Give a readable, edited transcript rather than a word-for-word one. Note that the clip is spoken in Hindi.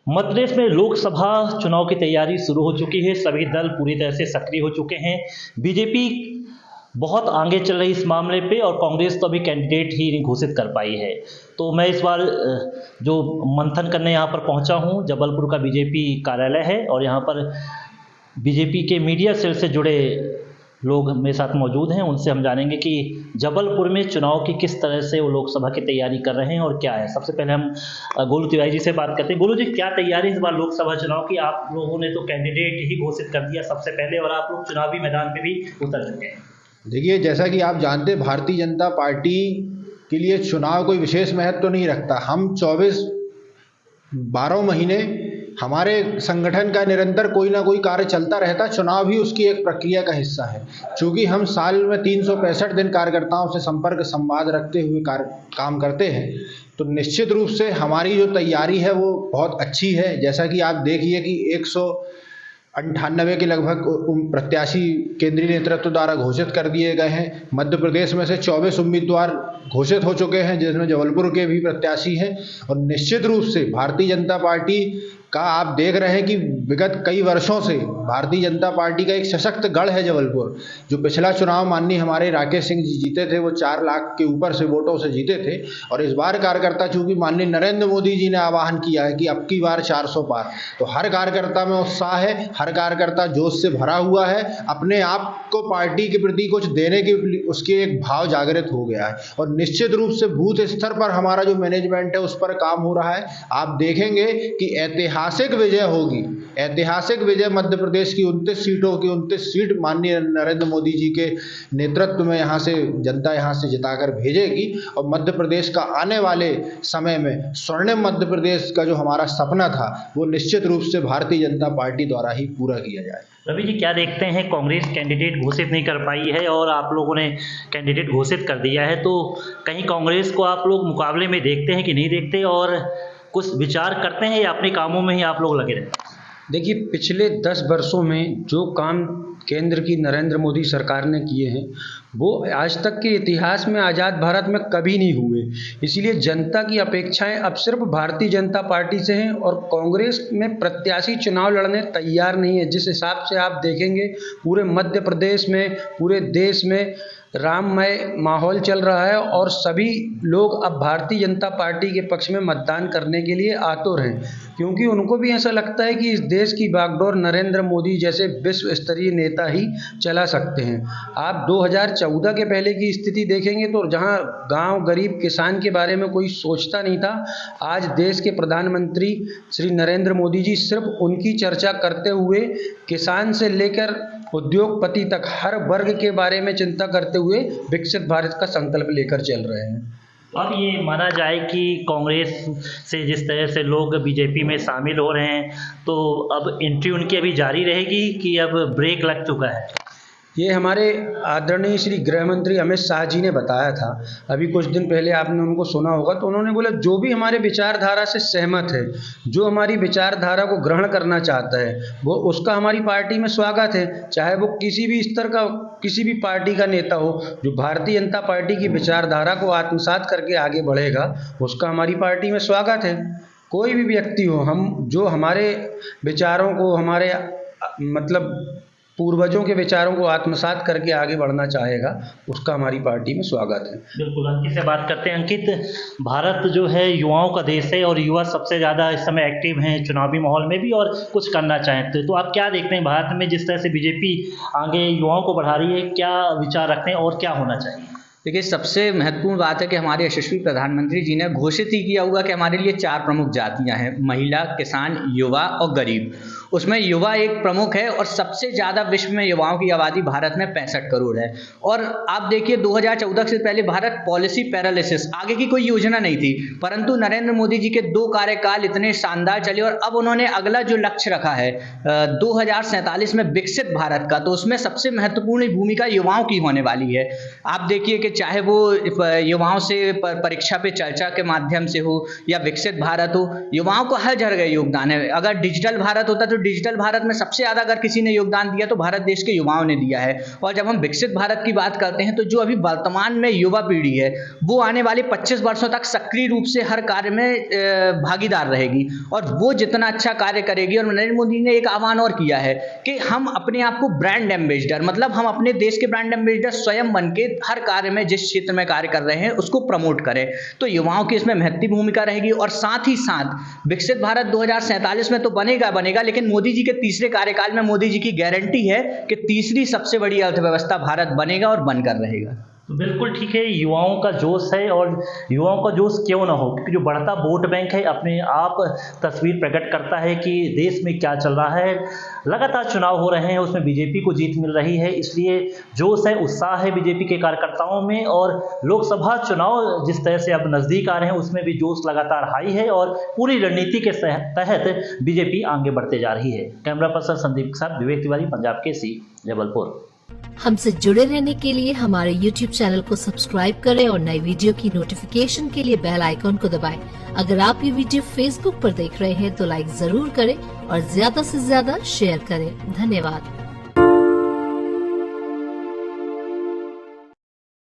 मध्य प्रदेश में लोकसभा चुनाव की तैयारी शुरू हो चुकी है। सभी दल पूरी तरह से सक्रिय हो चुके हैं। बीजेपी बहुत आगे चल रही इस मामले पे और कांग्रेस तो अभी कैंडिडेट ही नहीं घोषित कर पाई है। तो मैं इस बार जो मंथन करने यहाँ पर पहुँचा हूँ, जबलपुर का बीजेपी कार्यालय है और यहाँ पर बीजेपी के मीडिया सेल से जुड़े लोग मेरे साथ मौजूद हैं। उनसे हम जानेंगे कि जबलपुर में चुनाव की किस तरह से वो लोकसभा की तैयारी कर रहे हैं और क्या है। सबसे पहले हम गोलू तिवारी जी से बात करते हैं। गोलू जी, क्या तैयारी इस बार लोकसभा चुनाव की? आप लोगों ने तो कैंडिडेट ही घोषित कर दिया सबसे पहले और आप लोग चुनावी मैदान पे भी उतर चुके हैं। देखिए, जैसा कि आप जानते हैं, भारतीय जनता पार्टी के लिए चुनाव कोई विशेष महत्व तो नहीं रखता। हम 12 महीने हमारे संगठन का निरंतर कोई ना कोई कार्य चलता रहता। चुनाव भी उसकी एक प्रक्रिया का हिस्सा है। चूँकि हम साल में 365 दिन कार्यकर्ताओं से संपर्क संवाद रखते हुए काम करते हैं, तो निश्चित रूप से हमारी जो तैयारी है वो बहुत अच्छी है। जैसा कि आप देखिए कि 198 के लगभग प्रत्याशी केंद्रीय नेतृत्व द्वारा घोषित कर दिए गए हैं। मध्य प्रदेश में से 24 उम्मीदवार घोषित हो चुके हैं, जिसमें जबलपुर के भी प्रत्याशी हैं। और निश्चित रूप से भारतीय जनता पार्टी का आप देख रहे हैं कि विगत कई वर्षों से भारतीय जनता पार्टी का एक सशक्त गढ़ है जबलपुर। जो पिछला चुनाव माननीय हमारे राकेश सिंह जी जीते थे, वो 4 लाख के ऊपर से वोटों से जीते थे। और इस बार कार्यकर्ता, चूंकि माननीय नरेंद्र मोदी जी ने आह्वान किया है कि अब की बार 400 पार, तो हर कार्यकर्ता में उत्साह है। हर कार्यकर्ता जोश से भरा हुआ है। अपने आप को पार्टी के प्रति कुछ देने के उसके एक भाव जागृत हो गया है। और निश्चित रूप से बूथ स्तर पर हमारा जो मैनेजमेंट है उस पर काम हो रहा है। आप देखेंगे कि ऐतिहासिक विजय होगी। ऐतिहासिक विजय मध्य प्रदेश की 29 सीटों की 29 सीट माननीय नरेंद्र मोदी जी के नेतृत्व में यहाँ से जनता यहाँ से जिताकर भेजेगी। और मध्य प्रदेश का आने वाले समय में स्वर्णिम मध्य प्रदेश का जो हमारा सपना था, वो निश्चित रूप से भारतीय जनता पार्टी द्वारा ही पूरा किया जाए। रवि जी, क्या देखते हैं, कांग्रेस कैंडिडेट घोषित नहीं कर पाई है और आप लोगों ने कैंडिडेट घोषित कर दिया है, तो कहीं कांग्रेस को आप लोग मुकाबले में देखते हैं कि नहीं देखते और कुछ विचार करते हैं या अपने कामों में ही आप लोग लगे रहते हैं? देखिए, पिछले 10 वर्षों में जो काम केंद्र की नरेंद्र मोदी सरकार ने किए हैं, वो आज तक के इतिहास में आज़ाद भारत में कभी नहीं हुए। इसीलिए जनता की अपेक्षाएं अब सिर्फ भारतीय जनता पार्टी से हैं और कांग्रेस में प्रत्याशी चुनाव लड़ने तैयार नहीं है। जिस हिसाब से आप देखेंगे, पूरे मध्य प्रदेश में, पूरे देश में राममय माहौल चल रहा है और सभी लोग अब भारतीय जनता पार्टी के पक्ष में मतदान करने के लिए आतुर हैं, क्योंकि उनको भी ऐसा लगता है कि इस देश की बागडोर नरेंद्र मोदी जैसे विश्व स्तरीय नेता ही चला सकते हैं। आप 2014 के पहले की स्थिति देखेंगे तो जहां गांव गरीब किसान के बारे में कोई सोचता नहीं था, आज देश के प्रधानमंत्री श्री नरेंद्र मोदी जी सिर्फ उनकी चर्चा करते हुए किसान से लेकर उद्योगपति तक हर वर्ग के बारे में चिंता करते हुए विकसित भारत का संकल्प लेकर चल रहे हैं। अब ये माना जाए कि कांग्रेस से जिस तरह से लोग बीजेपी में शामिल हो रहे हैं, तो अब एंट्री उनकी अभी जारी रहेगी कि अब ब्रेक लग चुका है? ये हमारे आदरणीय श्री गृह मंत्री अमित शाह जी ने बताया था अभी कुछ दिन पहले, आपने उनको सुना होगा। तो उन्होंने बोला, जो भी हमारे विचारधारा से सहमत है, जो हमारी विचारधारा को ग्रहण करना चाहता है, वो उसका हमारी पार्टी में स्वागत है। चाहे वो किसी भी स्तर का, किसी भी पार्टी का नेता हो, जो भारतीय जनता पार्टी की विचारधारा को आत्मसात करके आगे बढ़ेगा, उसका हमारी पार्टी में स्वागत है। कोई भी व्यक्ति हो, हम जो हमारे विचारों को, हमारे मतलब पूर्वजों के विचारों को आत्मसात करके आगे बढ़ना चाहेगा, उसका हमारी पार्टी में स्वागत है। बिल्कुल, अंकित से बात करते हैं। अंकित, भारत जो है युवाओं का देश है और युवा सबसे ज़्यादा इस समय एक्टिव हैं चुनावी माहौल में भी और कुछ करना चाहते हैं, तो आप क्या देखते हैं भारत में जिस तरह से बीजेपी आगे युवाओं को बढ़ा रही है, क्या विचार रखते हैं और क्या होना चाहिए? देखिए, सबसे महत्वपूर्ण बात है कि हमारे यशस्वी प्रधानमंत्री जी ने घोषित ही किया हुआ कि हमारे लिए 4 प्रमुख जातियां हैं: महिला, किसान, युवा और गरीब। उसमें युवा एक प्रमुख है और सबसे ज़्यादा विश्व में युवाओं की आबादी भारत में 65 करोड़ है। और आप देखिए, 2014 से पहले भारत पॉलिसी पैरालिसिस, आगे की कोई योजना नहीं थी, परंतु नरेंद्र मोदी जी के 2 कार्यकाल इतने शानदार चले और अब उन्होंने अगला जो लक्ष्य रखा है 2047 में विकसित भारत का, तो उसमें सबसे महत्वपूर्ण भूमिका युवाओं की होने वाली है। आप देखिए कि चाहे वो युवाओं से परीक्षा पे चर्चा के माध्यम से हो या विकसित भारत हो, युवाओं को हर जगह योगदान है। अगर डिजिटल भारत होता तो तो डिजिटल भारत में सबसे ज़्यादा अगर किसी ने योगदान दिया तो भारत देश के युवाओं ने दिया है। और जब हम विकसित भारत की बात करते हैं तो जो अभी वर्तमान में युवा पीढ़ी है वो आने वाले 25 वर्षों तक सक्रिय रूप से हर कार्य में भागीदार रहेगी और वो जितना अच्छा कार्य करेगी। और नरेंद्र मोदी ने एक आह्वान और किया है कि हम अपने आप को ब्रांड एम्बेसडर, मतलब हम अपने देश के ब्रांड एम्बेसडर स्वयं बन के हर कार्य में जिस क्षेत्र में कार्य कर रहे हैं उसको प्रमोट करें। तो युवाओं की इसमें महत्वपूर्ण भूमिका रहेगी। और साथ ही साथ विकसित भारत 2047 में तो बनेगा, लेकिन मोदी जी के तीसरे कार्यकाल में मोदी जी की गारंटी है कि तीसरी सबसे बड़ी अर्थव्यवस्था भारत बनेगा और बनकर रहेगा। तो बिल्कुल ठीक है, युवाओं का जोश है और युवाओं का जोश क्यों ना हो, क्योंकि जो बढ़ता वोट बैंक है अपने आप तस्वीर प्रकट करता है कि देश में क्या चल रहा है। लगातार चुनाव हो रहे हैं, उसमें बीजेपी को जीत मिल रही है, इसलिए जोश है, उत्साह है बीजेपी के कार्यकर्ताओं में। और लोकसभा चुनाव जिस तरह से अब नज़दीक आ रहे हैं उसमें भी जोश लगातार हाई है और पूरी रणनीति के तहत बीजेपी आगे बढ़ते जा रही है। कैमरा पर्सन संदीप के साथ विवेक तिवारी, पंजाब केसरी, जबलपुर। हमसे जुड़े रहने के लिए हमारे YouTube चैनल को सब्सक्राइब करें और नई वीडियो की नोटिफिकेशन के लिए बेल आइकॉन को दबाएं। अगर आप ये वीडियो Facebook पर देख रहे हैं तो लाइक जरूर करें और ज्यादा से ज्यादा शेयर करें। धन्यवाद।